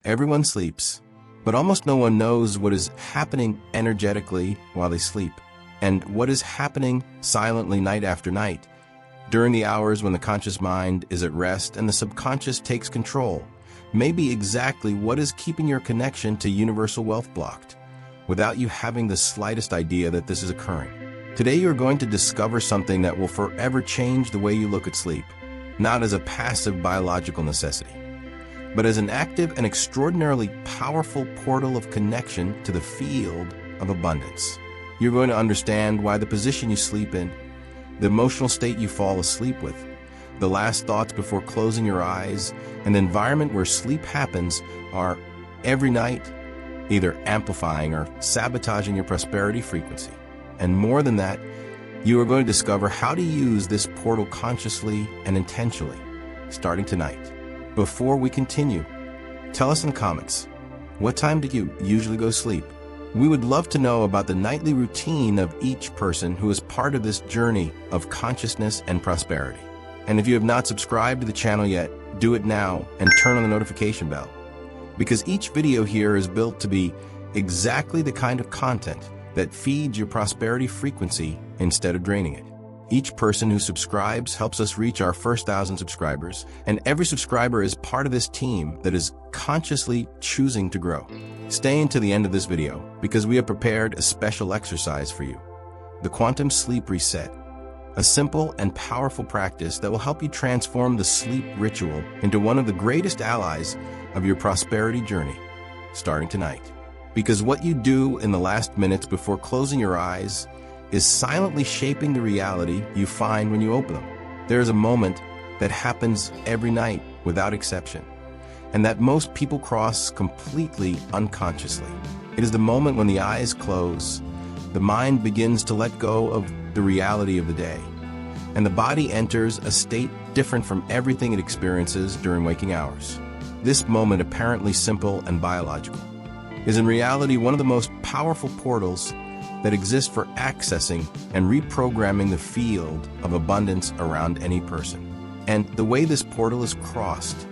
Everyone sleeps, but almost no one knows what is happening energetically while they sleep, and what is happening silently night after night, during the hours when the conscious mind is at rest and the subconscious takes control. Maybe exactly what is keeping your connection to universal wealth blocked, without you having the slightest idea that this is occurring. Today you're going to discover something that will forever change the way you look at sleep, not as a passive biological necessity, but as an active and extraordinarily powerful portal of connection to the field of abundance. You're going to understand why the position you sleep in, the emotional state you fall asleep with, the last thoughts before closing your eyes, and the environment where sleep happens are, every night, either amplifying or sabotaging your prosperity frequency. And more than that, you are going to discover how to use this portal consciously and intentionally, starting tonight. Before we continue, tell us in the comments, what time do you usually go to sleep? We would love to know about the nightly routine of each person who is part of this journey of consciousness and prosperity. And if you have not subscribed to the channel yet, do it now and turn on the notification bell, because each video here is built to be exactly the kind of content that feeds your prosperity frequency instead of draining it. Each person who subscribes helps us reach our first 1,000 subscribers, and every subscriber is part of this team that is consciously choosing to grow. Stay until the end of this video, because we have prepared a special exercise for you, the Quantum Sleep Reset, a simple and powerful practice that will help you transform the sleep ritual into one of the greatest allies of your prosperity journey, starting tonight. Because what you do in the last minutes before closing your eyes is silently shaping the reality you find when you open them. There is a moment that happens every night without exception, and that most people cross completely unconsciously. It is the moment when the eyes close, the mind begins to let go of the reality of the day, and the body enters a state different from everything it experiences during waking hours. This moment, apparently simple and biological, is in reality one of the most powerful portals that exist for accessing and reprogramming the field of abundance around any person. And the way this portal is crossed,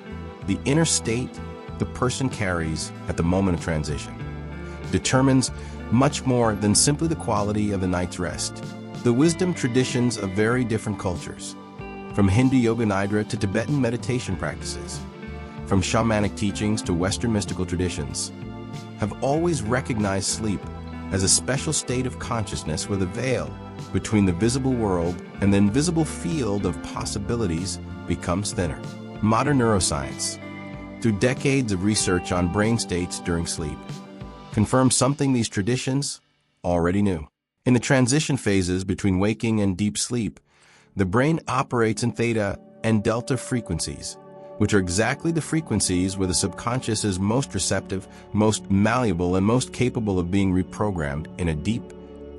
the inner state the person carries at the moment of transition, determines much more than simply the quality of the night's rest. The wisdom traditions of very different cultures, from Hindu Yoga Nidra to Tibetan meditation practices, from shamanic teachings to Western mystical traditions, have always recognized sleep as a special state of consciousness where the veil between the visible world and the invisible field of possibilities becomes thinner. Modern neuroscience, through decades of research on brain states during sleep, confirms something these traditions already knew. In the transition phases between waking and deep sleep, the brain operates in theta and delta frequencies, which are exactly the frequencies where the subconscious is most receptive, most malleable, and most capable of being reprogrammed in a deep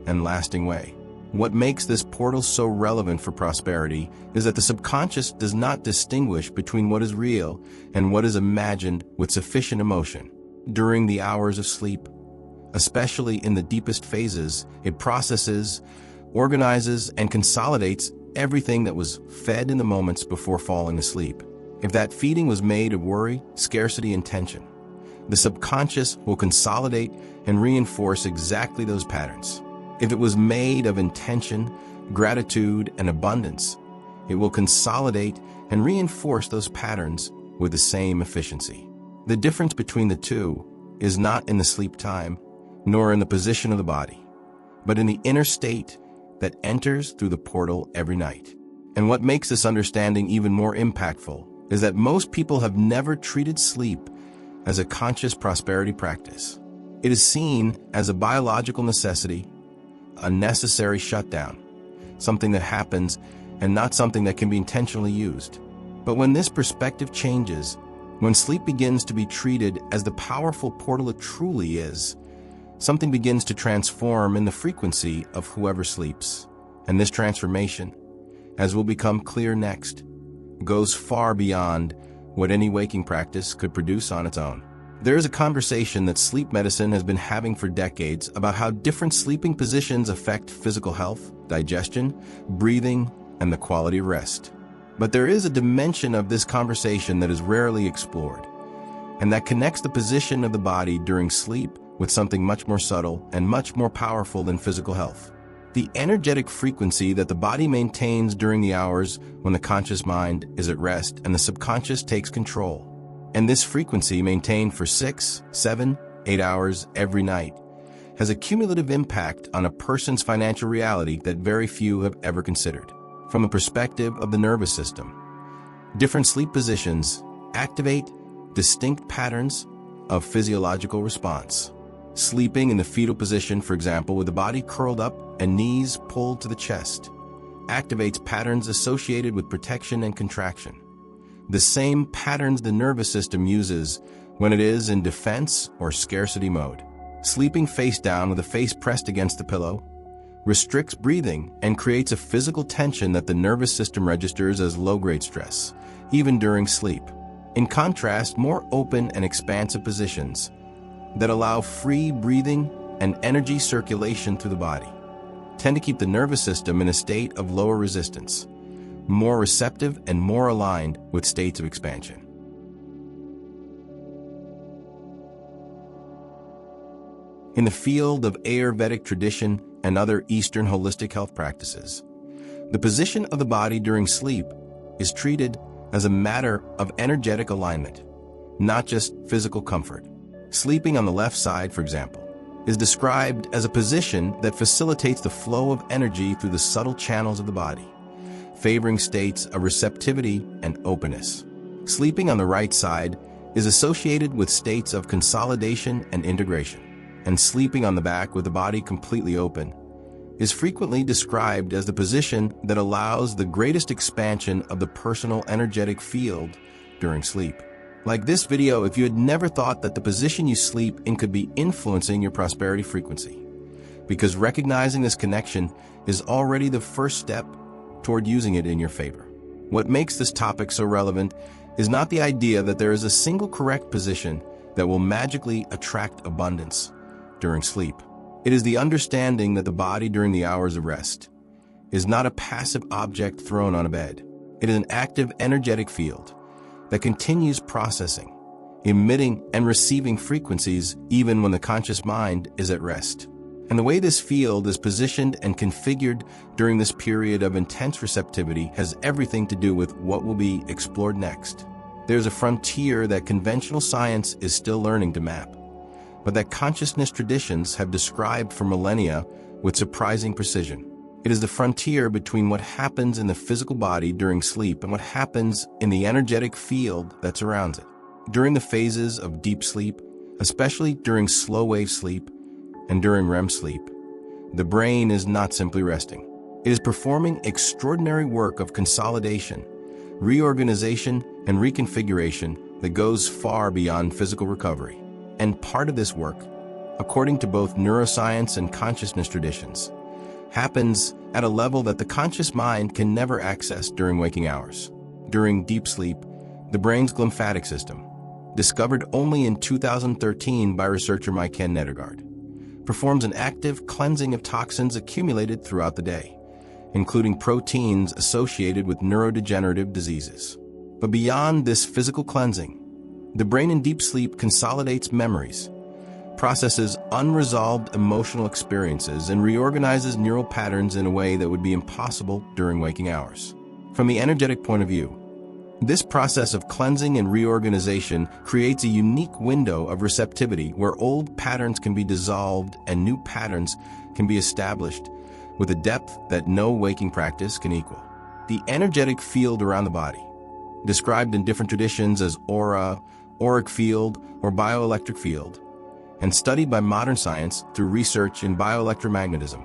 and lasting way. What makes this portal so relevant for prosperity is that the subconscious does not distinguish between what is real and what is imagined with sufficient emotion. During the hours of sleep, especially in the deepest phases, it processes, organizes, and consolidates everything that was fed in the moments before falling asleep. If that feeding was made of worry, scarcity, and tension, the subconscious will consolidate and reinforce exactly those patterns. If it was made of intention, gratitude, and abundance, it will consolidate and reinforce those patterns with the same efficiency. The difference between the two is not in the sleep time, nor in the position of the body, but in the inner state that enters through the portal every night. And what makes this understanding even more impactful is that most people have never treated sleep as a conscious prosperity practice. It is seen as a biological necessity, a necessary shutdown, something that happens and not something that can be intentionally used. But when this perspective changes, when sleep begins to be treated as the powerful portal it truly is, something begins to transform in the frequency of whoever sleeps. And this transformation, as will become clear next, goes far beyond what any waking practice could produce on its own. There is a conversation that sleep medicine has been having for decades about how different sleeping positions affect physical health, digestion, breathing, and the quality of rest. But there is a dimension of this conversation that is rarely explored, and that connects the position of the body during sleep with something much more subtle and much more powerful than physical health. The energetic frequency that the body maintains during the hours when the conscious mind is at rest and the subconscious takes control. And this frequency, maintained for 6, 7, 8 hours every night, has a cumulative impact on a person's financial reality that very few have ever considered. From the perspective of the nervous system, different sleep positions activate distinct patterns of physiological response. Sleeping in the fetal position, for example, with the body curled up and knees pulled to the chest, activates patterns associated with protection and contraction. The same patterns the nervous system uses when it is in defense or scarcity mode. Sleeping face down with the face pressed against the pillow restricts breathing and creates a physical tension that the nervous system registers as low-grade stress, even during sleep. In contrast, more open and expansive positions that allow free breathing and energy circulation through the body tend to keep the nervous system in a state of lower resistance, more receptive and more aligned with states of expansion. In the field of Ayurvedic tradition and other Eastern holistic health practices, the position of the body during sleep is treated as a matter of energetic alignment, not just physical comfort. Sleeping on the left side, for example, is described as a position that facilitates the flow of energy through the subtle channels of the body, favoring states of receptivity and openness. Sleeping on the right side is associated with states of consolidation and integration, and sleeping on the back with the body completely open is frequently described as the position that allows the greatest expansion of the personal energetic field during sleep. Like this video, if you had never thought that the position you sleep in could be influencing your prosperity frequency, because recognizing this connection is already the first step toward using it in your favor. What makes this topic so relevant is not the idea that there is a single correct position that will magically attract abundance during sleep. It is the understanding that the body during the hours of rest is not a passive object thrown on a bed. It is an active, energetic field that continues processing, emitting and receiving frequencies even when the conscious mind is at rest. And the way this field is positioned and configured during this period of intense receptivity has everything to do with what will be explored next. There's a frontier that conventional science is still learning to map, but that consciousness traditions have described for millennia with surprising precision. It is the frontier between what happens in the physical body during sleep and what happens in the energetic field that surrounds it. During the phases of deep sleep, especially during slow-wave sleep and during REM sleep, the brain is not simply resting. It is performing extraordinary work of consolidation, reorganization, and reconfiguration that goes far beyond physical recovery. And part of this work, according to both neuroscience and consciousness traditions, happens at a level that the conscious mind can never access during waking hours. During deep sleep, the brain's glymphatic system, discovered only in 2013 by researcher Ken Nedergaard, performs an active cleansing of toxins accumulated throughout the day, including proteins associated with neurodegenerative diseases. But beyond this physical cleansing, the brain in deep sleep consolidates memories, processes unresolved emotional experiences, and reorganizes neural patterns in a way that would be impossible during waking hours. From the energetic point of view, this process of cleansing and reorganization creates a unique window of receptivity where old patterns can be dissolved and new patterns can be established with a depth that no waking practice can equal. The energetic field around the body, described in different traditions as aura, auric field, or bioelectric field, and studied by modern science through research in bioelectromagnetism,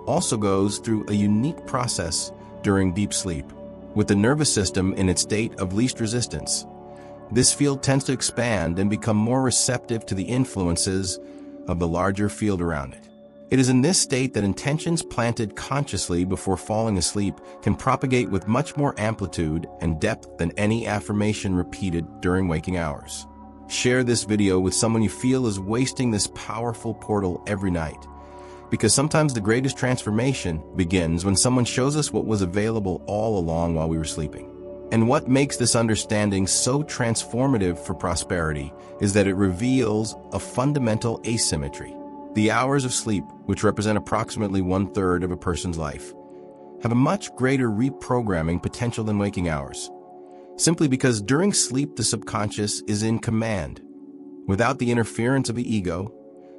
also goes through a unique process during deep sleep. With the nervous system in its state of least resistance, this field tends to expand and become more receptive to the influences of the larger field around it. It is in this state that intentions planted consciously before falling asleep can propagate with much more amplitude and depth than any affirmation repeated during waking hours. Share this video with someone you feel is wasting this powerful portal every night, because sometimes the greatest transformation begins when someone shows us what was available all along while we were sleeping. And what makes this understanding so transformative for prosperity is that it reveals a fundamental asymmetry. The hours of sleep, which represent approximately 1/3 of a person's life, have a much greater reprogramming potential than waking hours, simply because during sleep the subconscious is in command, without the interference of the ego,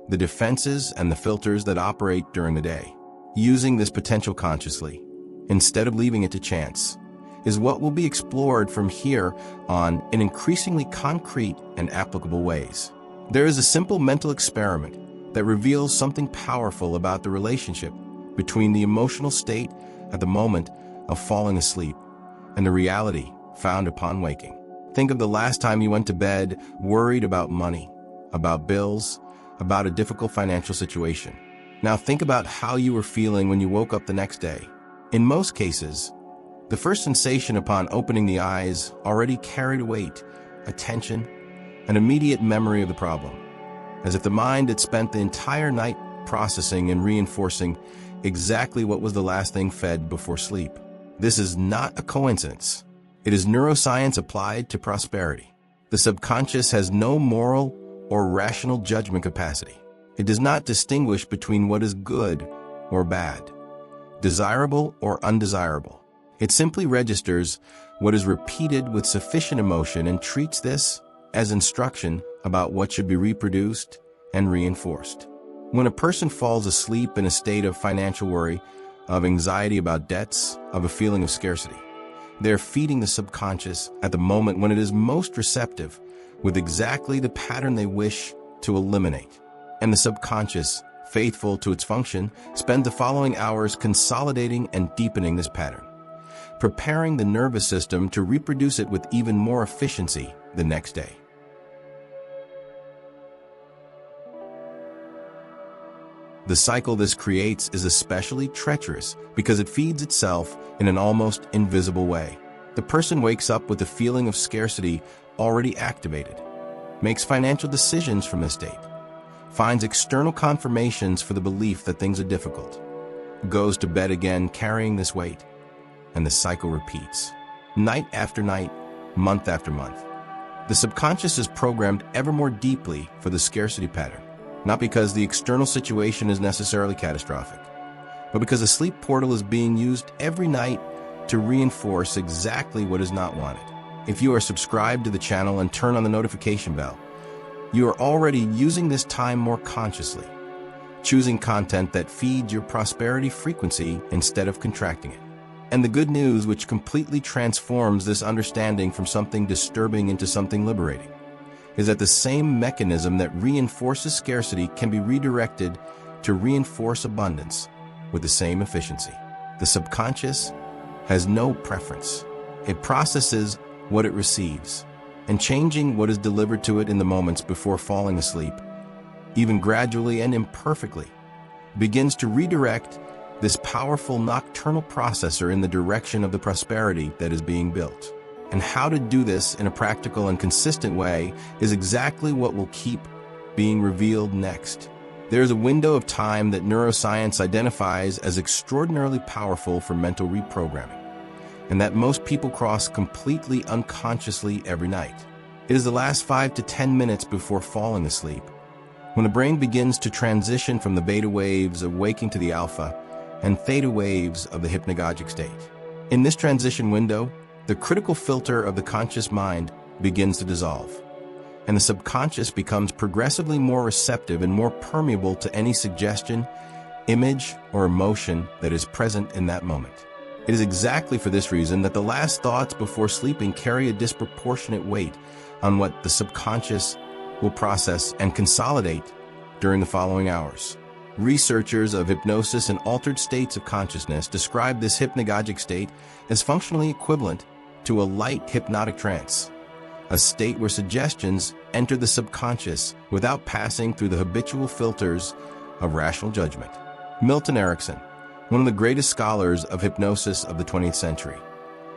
the defenses and the filters that operate during the day. Using this potential consciously, instead of leaving it to chance, is what will be explored from here on in increasingly concrete and applicable ways. There is a simple mental experiment that reveals something powerful about the relationship between the emotional state at the moment of falling asleep and the reality found upon waking. Think of the last time you went to bed worried about money, about bills, about a difficult financial situation. Now think about how you were feeling when you woke up the next day. In most cases, the first sensation upon opening the eyes already carried a weight, a tension, an immediate memory of the problem, as if the mind had spent the entire night processing and reinforcing exactly what was the last thing fed before sleep. This is not a coincidence. It is neuroscience applied to prosperity. The subconscious has no moral or rational judgment capacity. It does not distinguish between what is good or bad, desirable or undesirable. It simply registers what is repeated with sufficient emotion and treats this as instruction about what should be reproduced and reinforced. When a person falls asleep in a state of financial worry, of anxiety about debts, of a feeling of scarcity, they're feeding the subconscious at the moment when it is most receptive with exactly the pattern they wish to eliminate. And the subconscious, faithful to its function, spends the following hours consolidating and deepening this pattern, preparing the nervous system to reproduce it with even more efficiency the next day. The cycle this creates is especially treacherous because it feeds itself in an almost invisible way. The person wakes up with a feeling of scarcity already activated, makes financial decisions from this state, finds external confirmations for the belief that things are difficult, goes to bed again carrying this weight, and the cycle repeats. Night after night, month after month. The subconscious is programmed ever more deeply for the scarcity pattern, not because the external situation is necessarily catastrophic, but because the sleep portal is being used every night to reinforce exactly what is not wanted. If you are subscribed to the channel and turn on the notification bell, you are already using this time more consciously, choosing content that feeds your prosperity frequency instead of contracting it. And the good news, which completely transforms this understanding from something disturbing into something liberating, is that the same mechanism that reinforces scarcity can be redirected to reinforce abundance with the same efficiency. The subconscious has no preference. It processes what it receives, and changing what is delivered to it in the moments before falling asleep, even gradually and imperfectly, begins to redirect this powerful nocturnal processor in the direction of the prosperity that is being built. And how to do this in a practical and consistent way is exactly what will keep being revealed next. There is a window of time that neuroscience identifies as extraordinarily powerful for mental reprogramming, and that most people cross completely unconsciously every night. It is the last 5 to 10 minutes before falling asleep, when the brain begins to transition from the beta waves of waking to the alpha and theta waves of the hypnagogic state. In this transition window, the critical filter of the conscious mind begins to dissolve, and the subconscious becomes progressively more receptive and more permeable to any suggestion, image, or emotion that is present in that moment. It is exactly for this reason that the last thoughts before sleeping carry a disproportionate weight on what the subconscious will process and consolidate during the following hours. Researchers of hypnosis and altered states of consciousness describe this hypnagogic state as functionally equivalent to a light hypnotic trance, a state where suggestions enter the subconscious without passing through the habitual filters of rational judgment. Milton Erickson, one of the greatest scholars of hypnosis of the 20th century,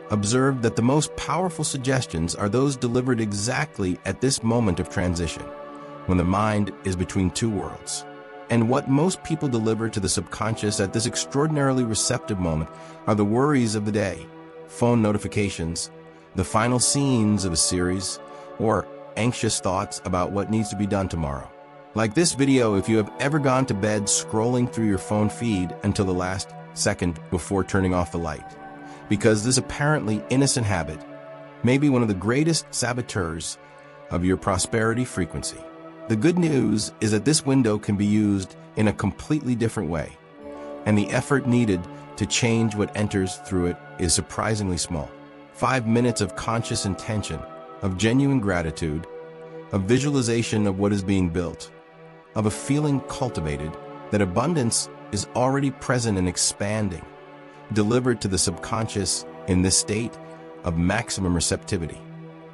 observed that the most powerful suggestions are those delivered exactly at this moment of transition, when the mind is between two worlds. And what most people deliver to the subconscious at this extraordinarily receptive moment are the worries of the day, phone notifications, the final scenes of a series, or anxious thoughts about what needs to be done tomorrow. Like this video, if you have ever gone to bed scrolling through your phone feed until the last second before turning off the light, because this apparently innocent habit may be one of the greatest saboteurs of your prosperity frequency. The good news is that this window can be used in a completely different way, and the effort needed to change what enters through it is surprisingly small. 5 minutes of conscious intention, of genuine gratitude, of visualization of what is being built, of a feeling cultivated that abundance is already present and expanding, delivered to the subconscious in this state of maximum receptivity,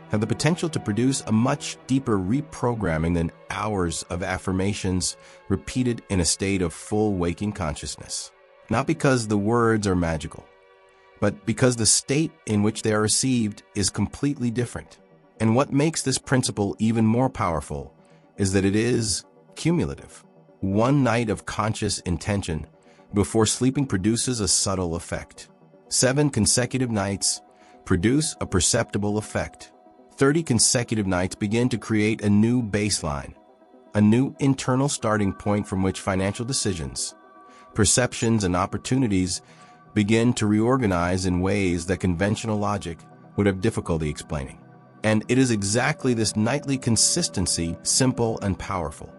have the potential to produce a much deeper reprogramming than hours of affirmations repeated in a state of full waking consciousness. Not because the words are magical, but because the state in which they are received is completely different. And what makes this principle even more powerful is that it is cumulative. One night of conscious intention before sleeping produces a subtle effect. 7 consecutive nights produce a perceptible effect. 30 consecutive nights begin to create a new baseline, a new internal starting point from which financial decisions, perceptions, and opportunities begin to reorganize in ways that conventional logic would have difficulty explaining. And it is exactly this nightly consistency, simple and powerful,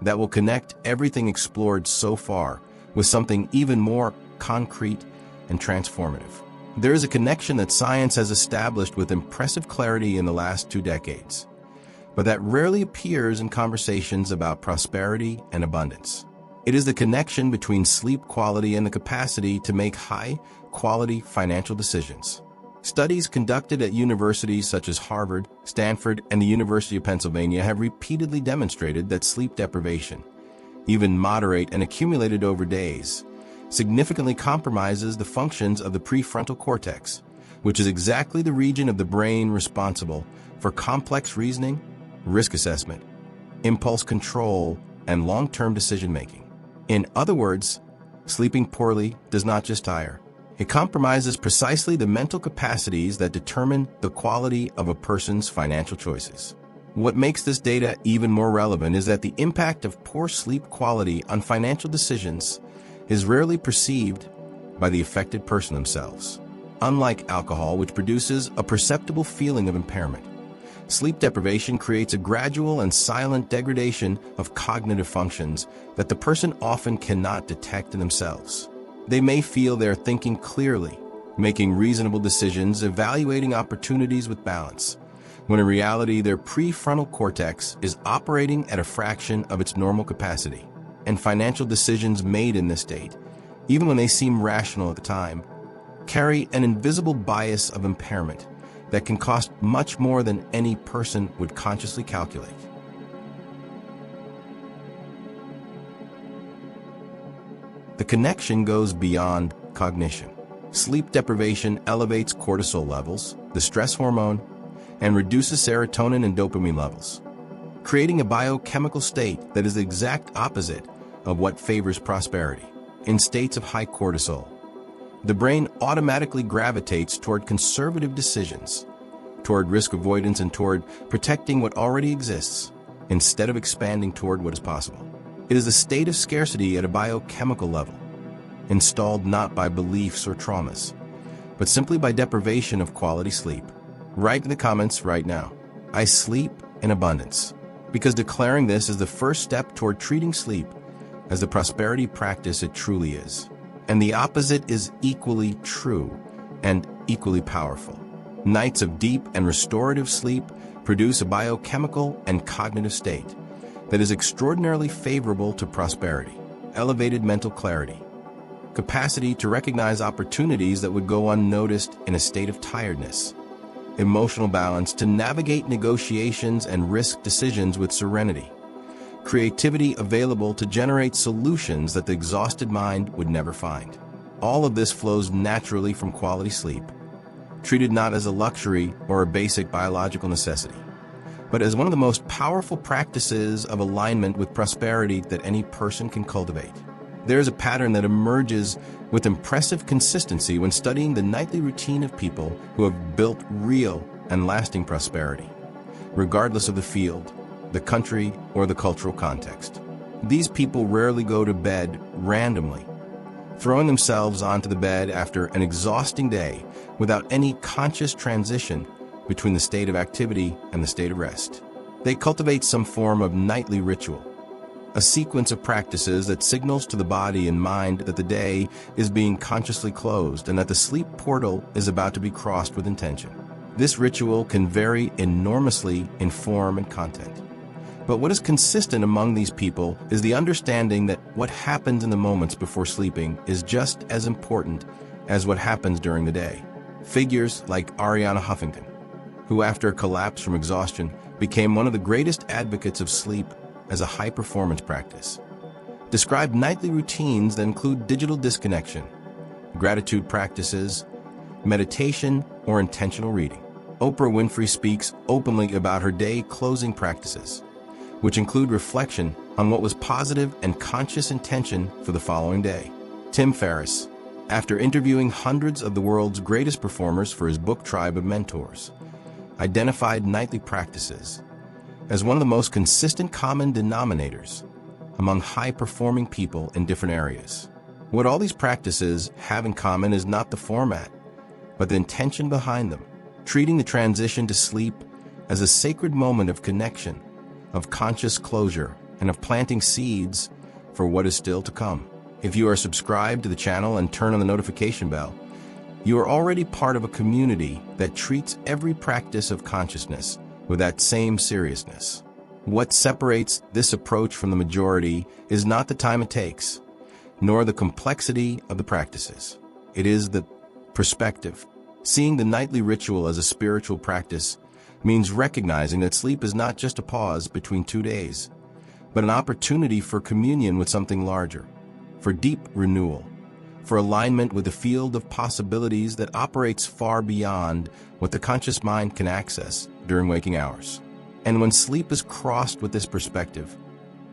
that will connect everything explored so far with something even more concrete and transformative. There is a connection that science has established with impressive clarity in the last 2 decades, but that rarely appears in conversations about prosperity and abundance. It is the connection between sleep quality and the capacity to make high-quality financial decisions. Studies conducted at universities such as Harvard, Stanford, and the University of Pennsylvania have repeatedly demonstrated that sleep deprivation, even moderate and accumulated over days, significantly compromises the functions of the prefrontal cortex, which is exactly the region of the brain responsible for complex reasoning, risk assessment, impulse control, and long-term decision-making. In other words, sleeping poorly does not just tire. It compromises precisely the mental capacities that determine the quality of a person's financial choices. What makes this data even more relevant is that the impact of poor sleep quality on financial decisions is rarely perceived by the affected person themselves. Unlike alcohol, which produces a perceptible feeling of impairment, sleep deprivation creates a gradual and silent degradation of cognitive functions that the person often cannot detect in themselves. They may feel they're thinking clearly, making reasonable decisions, evaluating opportunities with balance, when in reality their prefrontal cortex is operating at a fraction of its normal capacity. And financial decisions made in this state, even when they seem rational at the time, carry an invisible bias of impairment that can cost much more than any person would consciously calculate. The connection goes beyond cognition. Sleep deprivation elevates cortisol levels, the stress hormone, and reduces serotonin and dopamine levels, creating a biochemical state that is the exact opposite of what favors prosperity. In states of high cortisol, the brain automatically gravitates toward conservative decisions, toward risk avoidance, and toward protecting what already exists, instead of expanding toward what is possible. It is a state of scarcity at a biochemical level, installed not by beliefs or traumas, but simply by deprivation of quality sleep. Write in the comments right now, "I sleep in abundance," because declaring this is the first step toward treating sleep as the prosperity practice it truly is. And the opposite is equally true and equally powerful. Nights of deep and restorative sleep produce a biochemical and cognitive state that is extraordinarily favorable to prosperity, elevated mental clarity, capacity to recognize opportunities that would go unnoticed in a state of tiredness, emotional balance to navigate negotiations and risk decisions with serenity, creativity available to generate solutions that the exhausted mind would never find. All of this flows naturally from quality sleep, treated not as a luxury or a basic biological necessity, but as one of the most powerful practices of alignment with prosperity that any person can cultivate. There is a pattern that emerges with impressive consistency when studying the nightly routine of people who have built real and lasting prosperity, regardless of the field, the country, or the cultural context. These people rarely go to bed randomly, throwing themselves onto the bed after an exhausting day without any conscious transition between the state of activity and the state of rest. They cultivate some form of nightly ritual, a sequence of practices that signals to the body and mind that the day is being consciously closed and that the sleep portal is about to be crossed with intention. This ritual can vary enormously in form and content. But what is consistent among these people is the understanding that what happens in the moments before sleeping is just as important as what happens during the day. Figures like Arianna Huffington, who after a collapse from exhaustion became one of the greatest advocates of sleep as a high-performance practice, describe nightly routines that include digital disconnection, gratitude practices, meditation, or intentional reading. Oprah Winfrey speaks openly about her day-closing practices, which include reflection on what was positive and conscious intention for the following day. Tim Ferriss, after interviewing hundreds of the world's greatest performers for his book Tribe of Mentors, identified nightly practices as one of the most consistent common denominators among high-performing people in different areas. What all these practices have in common is not the format, but the intention behind them, treating the transition to sleep as a sacred moment of connection, of conscious closure, and of planting seeds for what is still to come. If you are subscribed to the channel and turn on the notification bell, you are already part of a community that treats every practice of consciousness with that same seriousness. What separates this approach from the majority is not the time it takes, nor the complexity of the practices. It is the perspective. Seeing the nightly ritual as a spiritual practice means recognizing that sleep is not just a pause between 2 days, but an opportunity for communion with something larger, for deep renewal, for alignment with a field of possibilities that operates far beyond what the conscious mind can access during waking hours. And when sleep is crossed with this perspective,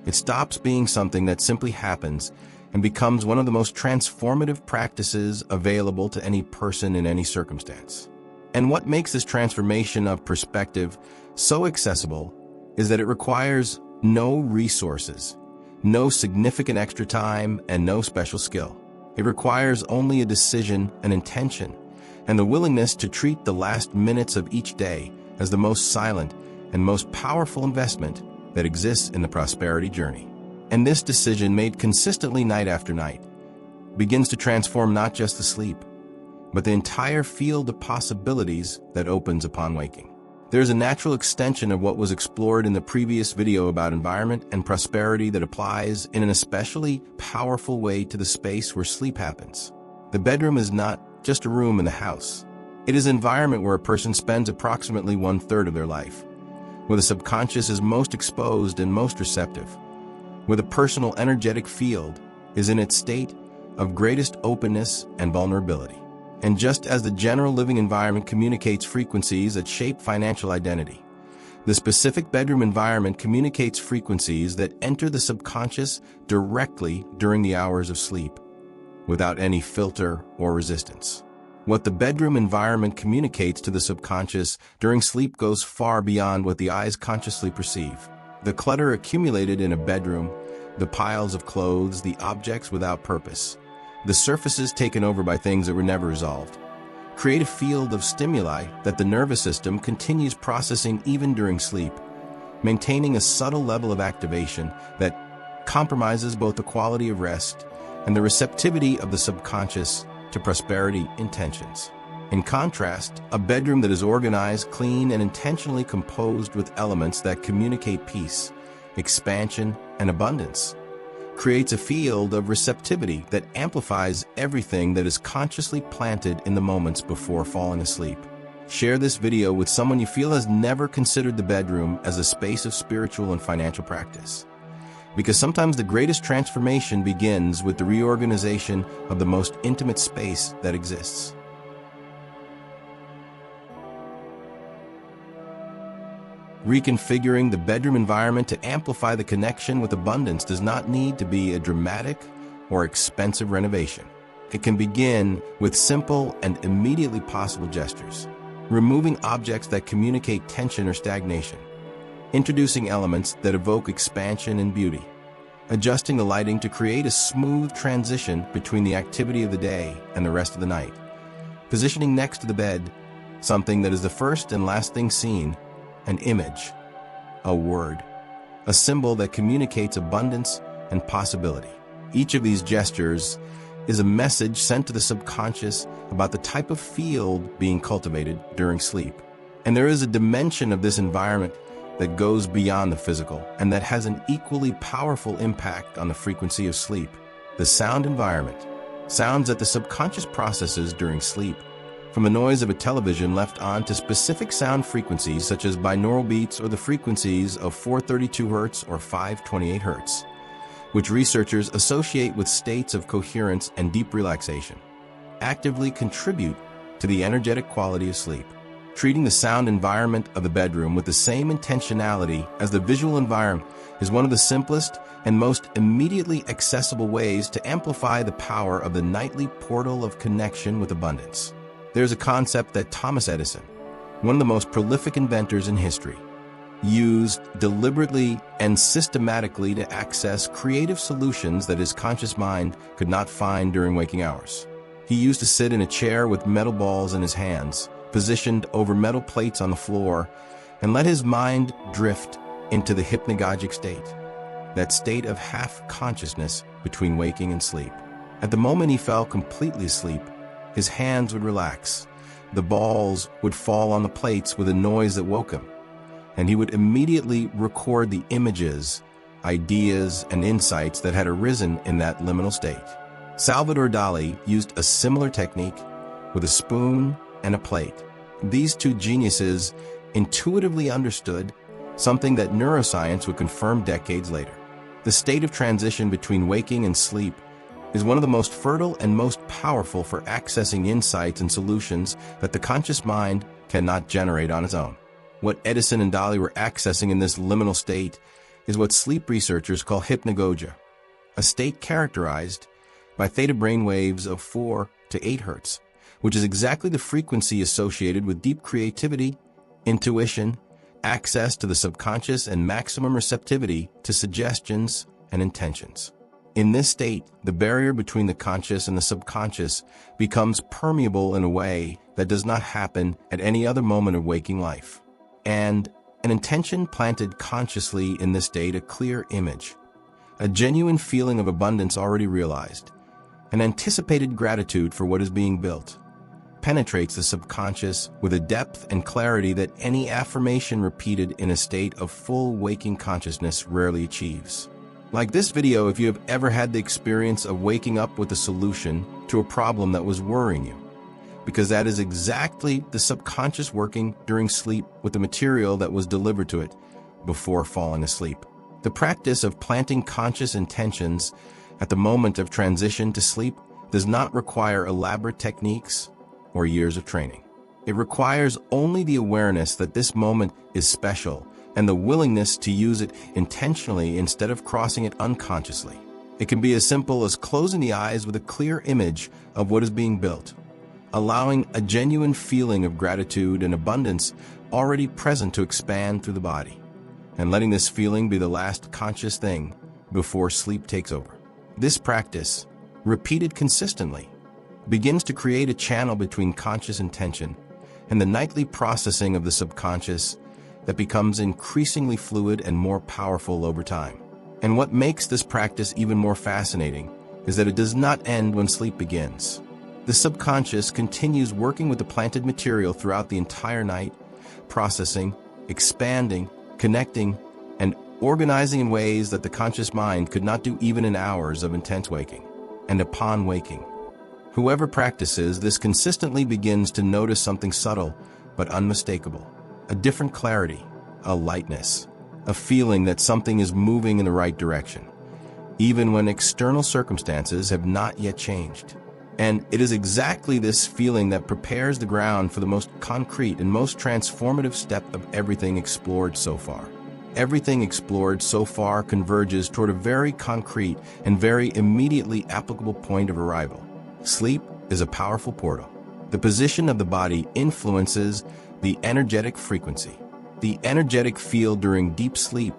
it stops being something that simply happens and becomes one of the most transformative practices available to any person in any circumstance. And what makes this transformation of perspective so accessible is that it requires no resources, no significant extra time, and no special skill. It requires only a decision, an intention, and the willingness to treat the last minutes of each day as the most silent and most powerful investment that exists in the prosperity journey. And this decision, made consistently night after night, begins to transform not just the sleep, but the entire field of possibilities that opens upon waking. There is a natural extension of what was explored in the previous video about environment and prosperity that applies in an especially powerful way to the space where sleep happens. The bedroom is not just a room in the house. It is an environment where a person spends approximately 1/3 of their life, where the subconscious is most exposed and most receptive, where the personal energetic field is in its state of greatest openness and vulnerability. And just as the general living environment communicates frequencies that shape financial identity, the specific bedroom environment communicates frequencies that enter the subconscious directly during the hours of sleep, without any filter or resistance. What the bedroom environment communicates to the subconscious during sleep goes far beyond what the eyes consciously perceive. The clutter accumulated in a bedroom, the piles of clothes, the objects without purpose, the surfaces taken over by things that were never resolved, create a field of stimuli that the nervous system continues processing even during sleep, maintaining a subtle level of activation that compromises both the quality of rest and the receptivity of the subconscious to prosperity intentions. In contrast, a bedroom that is organized, clean, and intentionally composed with elements that communicate peace, expansion, and abundance creates a field of receptivity that amplifies everything that is consciously planted in the moments before falling asleep. Share this video with someone you feel has never considered the bedroom as a space of spiritual and financial practice, because sometimes the greatest transformation begins with the reorganization of the most intimate space that exists. Reconfiguring the bedroom environment to amplify the connection with abundance does not need to be a dramatic or expensive renovation. It can begin with simple and immediately possible gestures, removing objects that communicate tension or stagnation, introducing elements that evoke expansion and beauty, adjusting the lighting to create a smooth transition between the activity of the day and the rest of the night, positioning next to the bed something that is the first and last thing seen, an image, a word, a symbol that communicates abundance and possibility. Each of these gestures is a message sent to the subconscious about the type of field being cultivated during sleep. And there is a dimension of this environment that goes beyond the physical and that has an equally powerful impact on the frequency of sleep. The sound environment, sounds that the subconscious processes during sleep, from the noise of a television left on to specific sound frequencies such as binaural beats or the frequencies of 432 Hz or 528 Hz, which researchers associate with states of coherence and deep relaxation, actively contribute to the energetic quality of sleep. Treating the sound environment of the bedroom with the same intentionality as the visual environment is one of the simplest and most immediately accessible ways to amplify the power of the nightly portal of connection with abundance. There's a concept that Thomas Edison, one of the most prolific inventors in history, used deliberately and systematically to access creative solutions that his conscious mind could not find during waking hours. He used to sit in a chair with metal balls in his hands, positioned over metal plates on the floor, and let his mind drift into the hypnagogic state, that state of half-consciousness between waking and sleep. At the moment he fell completely asleep, his hands would relax, the balls would fall on the plates with a noise that woke him, and he would immediately record the images, ideas, and insights that had arisen in that liminal state. Salvador Dali used a similar technique with a spoon and a plate. These two geniuses intuitively understood something that neuroscience would confirm decades later. The state of transition between waking and sleep is one of the most fertile and most powerful for accessing insights and solutions that the conscious mind cannot generate on its own. What Edison and Dali were accessing in this liminal state is what sleep researchers call hypnagogia, a state characterized by theta brain waves of 4 to 8 Hz, which is exactly the frequency associated with deep creativity, intuition, access to the subconscious, and maximum receptivity to suggestions and intentions. In this state, the barrier between the conscious and the subconscious becomes permeable in a way that does not happen at any other moment of waking life. And an intention planted consciously in this state, a clear image, a genuine feeling of abundance already realized, an anticipated gratitude for what is being built, penetrates the subconscious with a depth and clarity that any affirmation repeated in a state of full waking consciousness rarely achieves. Like this video, if you have ever had the experience of waking up with a solution to a problem that was worrying you, because that is exactly the subconscious working during sleep with the material that was delivered to it before falling asleep. The practice of planting conscious intentions at the moment of transition to sleep does not require elaborate techniques or years of training. It requires only the awareness that this moment is special and the willingness to use it intentionally instead of crossing it unconsciously. It can be as simple as closing the eyes with a clear image of what is being built, allowing a genuine feeling of gratitude and abundance already present to expand through the body, and letting this feeling be the last conscious thing before sleep takes over. This practice, repeated consistently, begins to create a channel between conscious intention and the nightly processing of the subconscious that becomes increasingly fluid and more powerful over time. And what makes this practice even more fascinating is that it does not end when sleep begins. The subconscious continues working with the planted material throughout the entire night, processing, expanding, connecting, and organizing in ways that the conscious mind could not do even in hours of intense waking. And upon waking, whoever practices this consistently begins to notice something subtle but unmistakable. A different clarity, a lightness, a feeling that something is moving in the right direction, even when external circumstances have not yet changed. And it is exactly this feeling that prepares the ground for the most concrete and most transformative step of everything explored so far, Everything explored so far converges toward a very concrete and very immediately applicable point of arrival. Sleep is a powerful portal. The position of the body influences the energetic frequency. The energetic field during deep sleep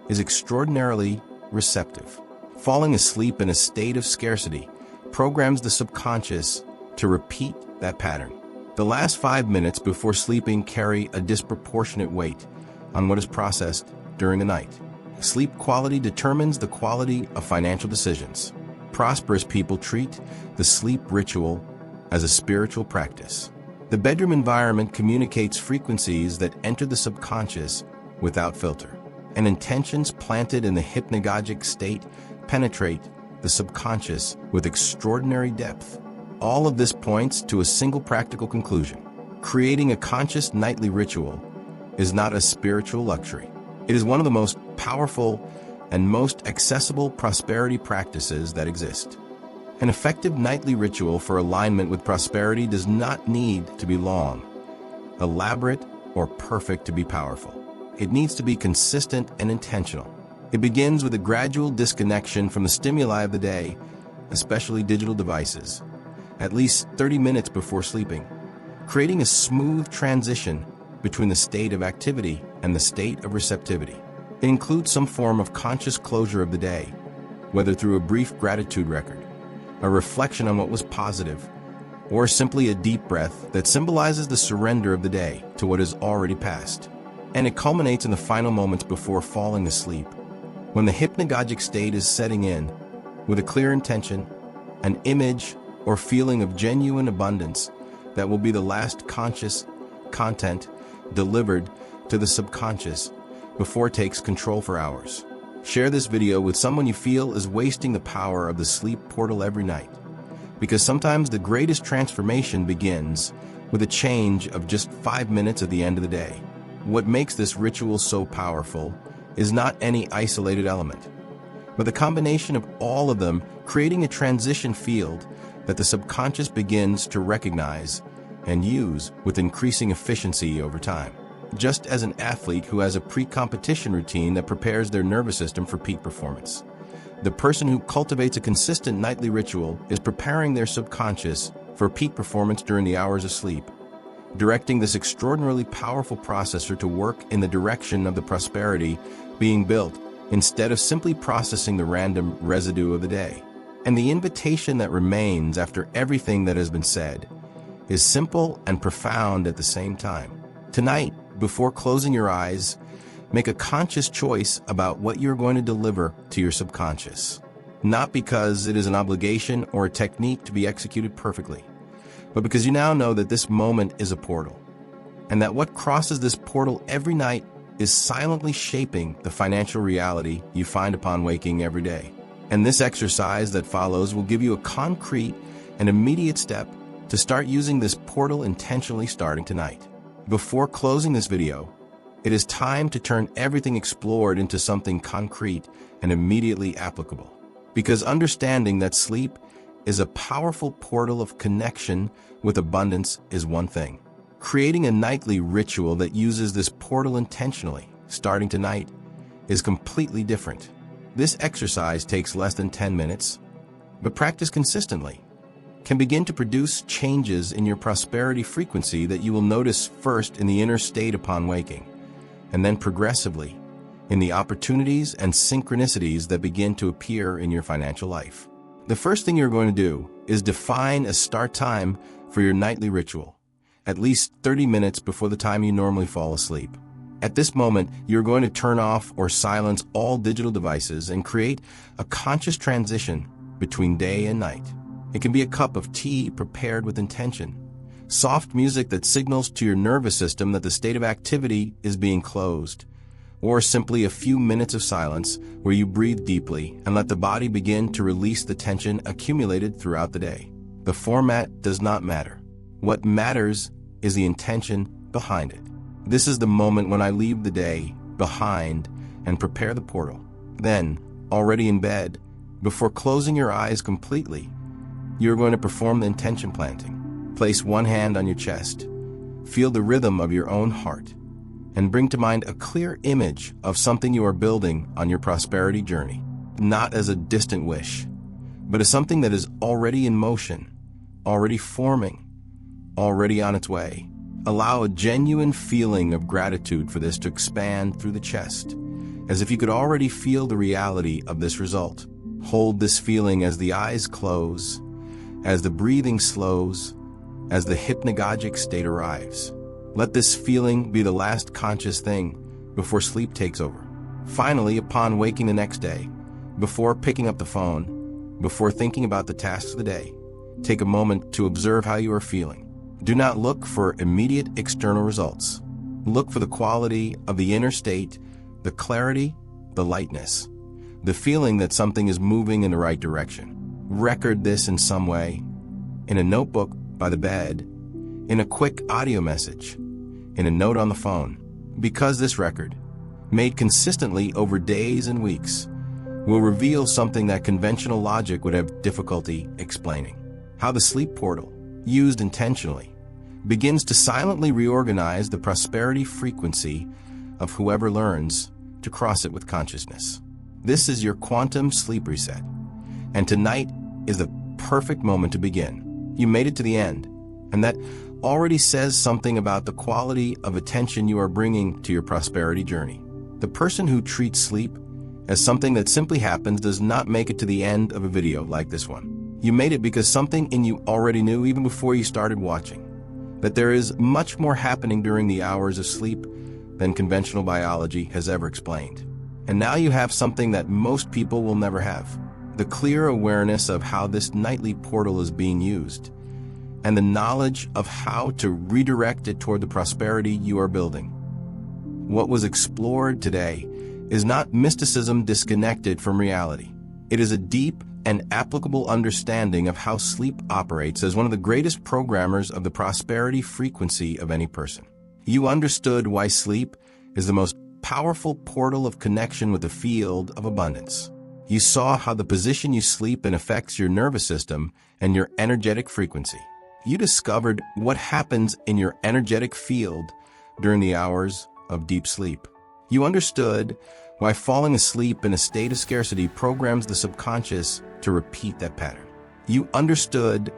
is extraordinarily receptive. Falling asleep in a state of scarcity programs the subconscious to repeat that pattern. The last 5 minutes before sleeping carry a disproportionate weight on what is processed during the night. Sleep quality determines the quality of financial decisions. Prosperous people treat the sleep ritual as a spiritual practice. The bedroom environment communicates frequencies that enter the subconscious without filter, and intentions planted in the hypnagogic state penetrate the subconscious with extraordinary depth. All of this points to a single practical conclusion. Creating a conscious nightly ritual is not a spiritual luxury. It is one of the most powerful and most accessible prosperity practices that exist. An effective nightly ritual for alignment with prosperity does not need to be long, elaborate, or perfect to be powerful. It needs to be consistent and intentional. It begins with a gradual disconnection from the stimuli of the day, especially digital devices, at least 30 minutes before sleeping, creating a smooth transition between the state of activity and the state of receptivity. It includes some form of conscious closure of the day, whether through a brief gratitude record, a reflection on what was positive, or simply a deep breath that symbolizes the surrender of the day to what is already past. And it culminates in the final moments before falling asleep, when the hypnagogic state is setting in with a clear intention, an image or feeling of genuine abundance that will be the last conscious content delivered to the subconscious before it takes control for hours. Share this video with someone you feel is wasting the power of the sleep portal every night, because sometimes the greatest transformation begins with a change of just 5 minutes at the end of the day. What makes this ritual so powerful is not any isolated element, but the combination of all of them creating a transition field that the subconscious begins to recognize and use with increasing efficiency over time. Just as an athlete who has a pre-competition routine that prepares their nervous system for peak performance, the person who cultivates a consistent nightly ritual is preparing their subconscious for peak performance during the hours of sleep, directing this extraordinarily powerful processor to work in the direction of the prosperity being built instead of simply processing the random residue of the day. And the invitation that remains after everything that has been said is simple and profound at the same time. Tonight, before closing your eyes, make a conscious choice about what you're going to deliver to your subconscious. Not because it is an obligation or a technique to be executed perfectly, but because you now know that this moment is a portal, and that what crosses this portal every night is silently shaping the financial reality you find upon waking every day. And this exercise that follows will give you a concrete and immediate step to start using this portal intentionally starting tonight. Before closing this video, it is time to turn everything explored into something concrete and immediately applicable. Because understanding that sleep is a powerful portal of connection with abundance is one thing. Creating a nightly ritual that uses this portal intentionally, starting tonight, is completely different. This exercise takes less than 10 minutes, but practice consistently can begin to produce changes in your prosperity frequency that you will notice first in the inner state upon waking, and then progressively in the opportunities and synchronicities that begin to appear in your financial life. The first thing you're going to do is define a start time for your nightly ritual, at least 30 minutes before the time you normally fall asleep. At this moment, you're going to turn off or silence all digital devices and create a conscious transition between day and night. It can be a cup of tea prepared with intention, soft music that signals to your nervous system that the state of activity is being closed, or simply a few minutes of silence where you breathe deeply and let the body begin to release the tension accumulated throughout the day. The format does not matter. What matters is the intention behind it. This is the moment when I leave the day behind and prepare the portal. Then, already in bed, before closing your eyes completely, you're going to perform the intention planting. Place one hand on your chest. Feel the rhythm of your own heart and bring to mind a clear image of something you are building on your prosperity journey, not as a distant wish, but as something that is already in motion, already forming, already on its way. Allow a genuine feeling of gratitude for this to expand through the chest, as if you could already feel the reality of this result. Hold this feeling as the eyes close, as the breathing slows, as the hypnagogic state arrives. Let this feeling be the last conscious thing before sleep takes over. Finally, upon waking the next day, before picking up the phone, before thinking about the tasks of the day, take a moment to observe how you are feeling. Do not look for immediate external results. Look for the quality of the inner state, the clarity, the lightness, the feeling that something is moving in the right direction. Record this in some way, in a notebook by the bed, in a quick audio message, in a note on the phone, because this record, made consistently over days and weeks, will reveal something that conventional logic would have difficulty explaining. How the sleep portal, used intentionally, begins to silently reorganize the prosperity frequency of whoever learns to cross it with consciousness. This is your quantum sleep reset, and tonight is the perfect moment to begin. You made it to the end, and that already says something about the quality of attention you are bringing to your prosperity journey. The person who treats sleep as something that simply happens does not make it to the end of a video like this one. You made it because something in you already knew even before you started watching, that there is much more happening during the hours of sleep than conventional biology has ever explained. And now you have something that most people will never have: the clear awareness of how this nightly portal is being used, and the knowledge of how to redirect it toward the prosperity you are building. What was explored today is not mysticism disconnected from reality. It is a deep and applicable understanding of how sleep operates as one of the greatest programmers of the prosperity frequency of any person. You understood why sleep is the most powerful portal of connection with the field of abundance. You saw how the position you sleep in affects your nervous system and your energetic frequency. You discovered what happens in your energetic field during the hours of deep sleep. You understood why falling asleep in a state of scarcity programs the subconscious to repeat that pattern. You understood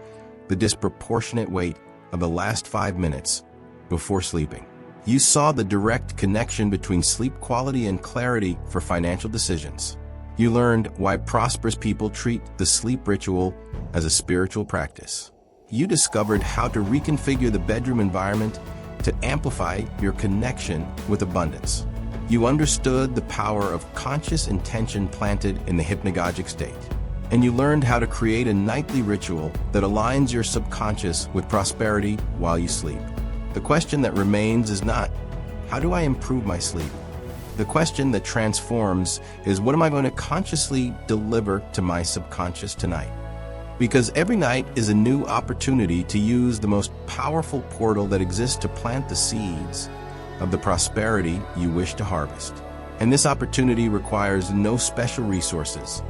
the disproportionate weight of the last 5 minutes before sleeping. You saw the direct connection between sleep quality and clarity for financial decisions. You learned why prosperous people treat the sleep ritual as a spiritual practice. You discovered how to reconfigure the bedroom environment to amplify your connection with abundance. You understood the power of conscious intention planted in the hypnagogic state. And you learned how to create a nightly ritual that aligns your subconscious with prosperity while you sleep. The question that remains is not, how do I improve my sleep? The question that transforms is, what am I going to consciously deliver to my subconscious tonight? Because every night is a new opportunity to use the most powerful portal that exists to plant the seeds of the prosperity you wish to harvest. And this opportunity requires no special resources,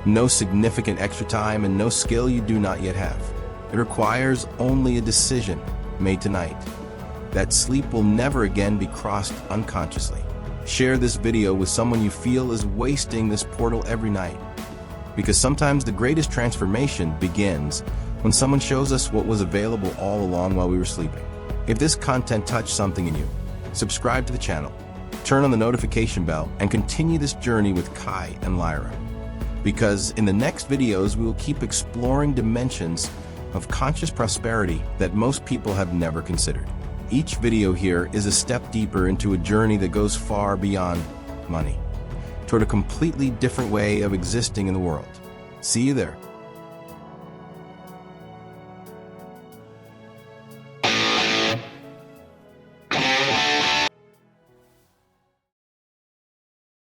no significant extra time, and no skill you do not yet have. It requires only a decision made tonight that sleep will never again be crossed unconsciously. Share this video with someone you feel is wasting this portal every night, because sometimes the greatest transformation begins when someone shows us what was available all along while we were sleeping. If this content touched something in you, subscribe to the channel, turn on the notification bell, and continue this journey with Kai and Lyra. Because in the next videos, we will keep exploring dimensions of conscious prosperity that most people have never considered. Each video here is a step deeper into a journey that goes far beyond money, toward a completely different way of existing in the world. See you there.